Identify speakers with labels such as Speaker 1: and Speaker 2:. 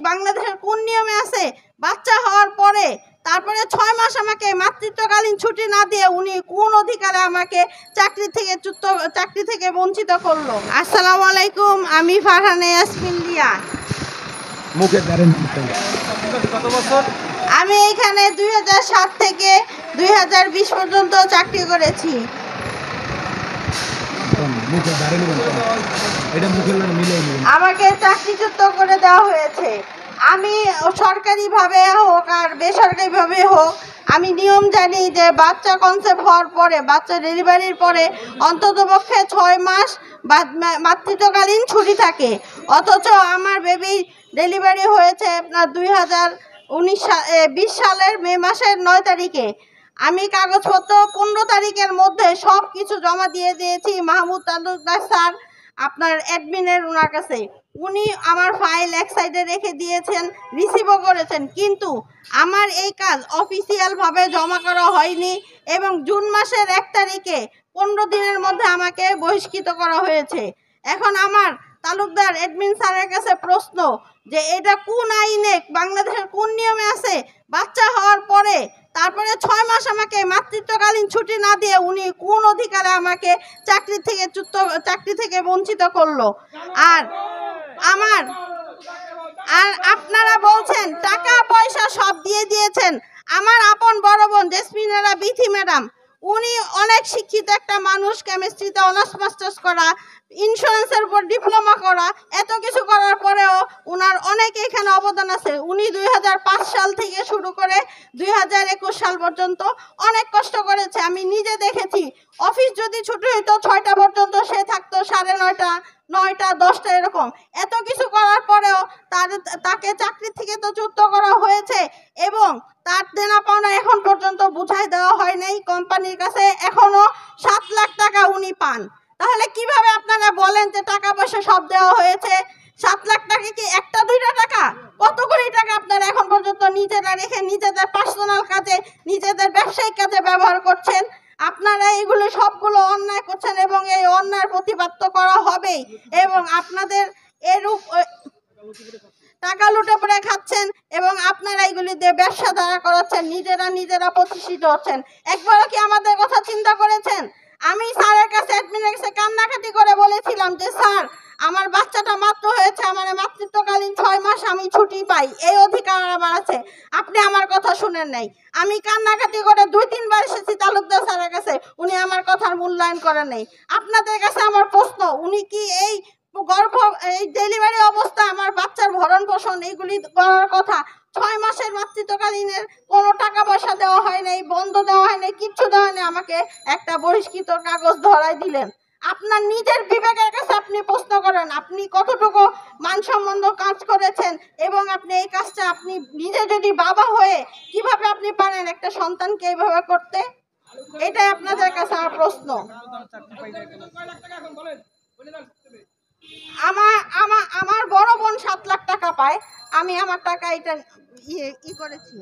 Speaker 1: বাংলাদেশের কোন নিয়মে আছে? বাচ্চা হওয়ার পরে তারপরে 6 মাস আমাকে মাতৃত্বকালীন ছুটি না দিয়ে উনি কোন অধিকারে আমাকে চাকরি থেকে বঞ্চিত করলো? আসসালামু আলাইকুম, আমি ফারহানা ইয়াসমিন লিয়া।
Speaker 2: কত বছর?
Speaker 1: আমি এখানে 2007 থেকে 2020 পর্যন্ত চাকরি করেছি। আমাকে চাকরিচ্যুত করে দেওয়া হয়েছে। আমি সরকারিভাবে হোক আর বেসরকারিভাবে হোক, আমি নিয়ম জানি যে বাচ্চা কনসেপ্ট হওয়ার পরে, বাচ্চা ডেলিভারির পরে অন্ততপক্ষে 6 মাস মাতৃত্বকালীন ছুটি থাকে। অথচ আমার বেবি ডেলিভারি হয়েছে আপনার 2020 সালের মে মাসের 9 তারিখে। আমি কাগজপত্র 15 তারিখের মধ্যে সব কিছু জমা দিয়ে দিয়েছি মাহমুদ তালুকদার স্যার, আপনার অ্যাডমিনের ওনার কাছে। উনি আমার ফাইল এক সাইডে রেখে দিয়েছেন, রিসিভও করেছেন, কিন্তু আমার এই কাজ অফিসিয়ালভাবে জমা করা হয়নি এবং জুন মাসের 1 তারিখে 15 দিনের মধ্যে আমাকে বহিষ্কৃত করা হয়েছে। এখন আমার তালুকদার অ্যাডমিন স্যারের কাছে প্রশ্ন যে এটা কোন আইনে, বাংলাদেশের কোন নিয়মে আছে? বাচ্চা হওয়ার পরে তারপরে 6 মাস আমাকে মাতৃত্বকালীন ছুটি না দিয়ে উনি কোন অধিকারে আমাকে চাকরি থেকে বঞ্চিত করলো? আর আপনারা বলছেন টাকা পয়সা সব দিয়ে দিয়েছেন। আমার আপন বড় বোন জেসমিনারা বিথি ম্যাডাম, উনি অনেক শিক্ষিত একটা মানুষ, কেমিস্ট্রিতে অনার্স মাস্টার্স করা, ইন্স্যুরেন্সের উপর ডিপ্লোমা করা, এত কিছু করার পরেও ওনার অনেক এখানে অবদান আছে। উনি 2005 সাল থেকে শুরু করে 2021 সাল পর্যন্ত অনেক কষ্ট করেছে। আমি নিজে দেখেছি, অফিস যদি ছুটি হইতো 6টা পর্যন্ত সে থাকতো, 9:30, 9টা, 10টা এরকম। এত কিছু করার পরেও তাকে চাকরি থেকে তো চ্যুত করা হয়েছে এবং তার দেনা পাওনা এখন পর্যন্ত বুঝাই দেওয়া হয় নাই। কোম্পানির কাছে এখনো 7 লাখ টাকা উনি পান। তাহলে কিভাবে আপনারা বলেন যে টাকা পয়সা সব দেওয়া হয়েছে? 7 লাখ টাকা কি 1টা 2টা টাকা? কত কোটি টাকা আপনারা এখন পর্যন্ত নিজেরা রেখে নিজেদের পার্সোনাল কাজে, নিজেদের ব্যবসায়িক কাজে ব্যবহার করছেন? আপনারা এইগুলো সবগুলো অন্যায় করছেন এবং এই অন্যায়ের প্রতিবাদ তো করা হবেই। এবং আপনাদের এরূপ টাকা লুটে পড়ে খাচ্ছেন এবং আপনারা এইগুলি দিয়ে ব্যবসা দ্বারা করাচ্ছেন, নিজেরা প্রতিষ্ঠিত হচ্ছেন। একবারও কি আমাদের কথা চিন্তা করেছেন? আমি স্যারের কাছে, অ্যাডমিনের কাছে কান্নাকাটি করে বলেছিলাম যে স্যার, আমার বাচ্চাটা মাত্র হয়েছে, আমার মাতৃত্বকালীন 6 মাস আমি ছুটি পাই, এই অধিকার আমার আছে। আপনি আমার কথা শুনেন নাই। আমি কান্নাকাটি করে 2-3 বার এসেছি তালুকদার স্যারের কাছে, উনি আমার কথার মূল্যায়ন করেন নাই। আপনাদের কাছে আমার প্রশ্ন, উনি কি এই ডেলিভারি অবস্থা আমার বাচ্চার ভরণ পোষণ এইগুলি করার কথা? 6 মাসের মাতৃত্বকালীনের কোনো টাকা পয়সা দেওয়া হয় নাই, বন্ধ দেওয়া হয় নাই, কিচ্ছু দেওয়া হয় নাই। আমাকে একটা বহিষ্কৃত কাগজ ধরাই দিলেন। আপনার নিজের বিবেকের কাছে আপনি প্রশ্ন করেন, আপনি কতটুকু মানসম্মত কাজ করেছেন এবং আপনি এই কাজটা, আপনি নিজে যদি বাবা হয়ে কিভাবে আপনি পারেন একটা সন্তানকে এইভাবে করতে? এটাই আপনাদের কাছে আমার প্রশ্ন। আমার বড় বোন 7 লাখ টাকা পায়, আমি আমার টাকা এটা করেছি।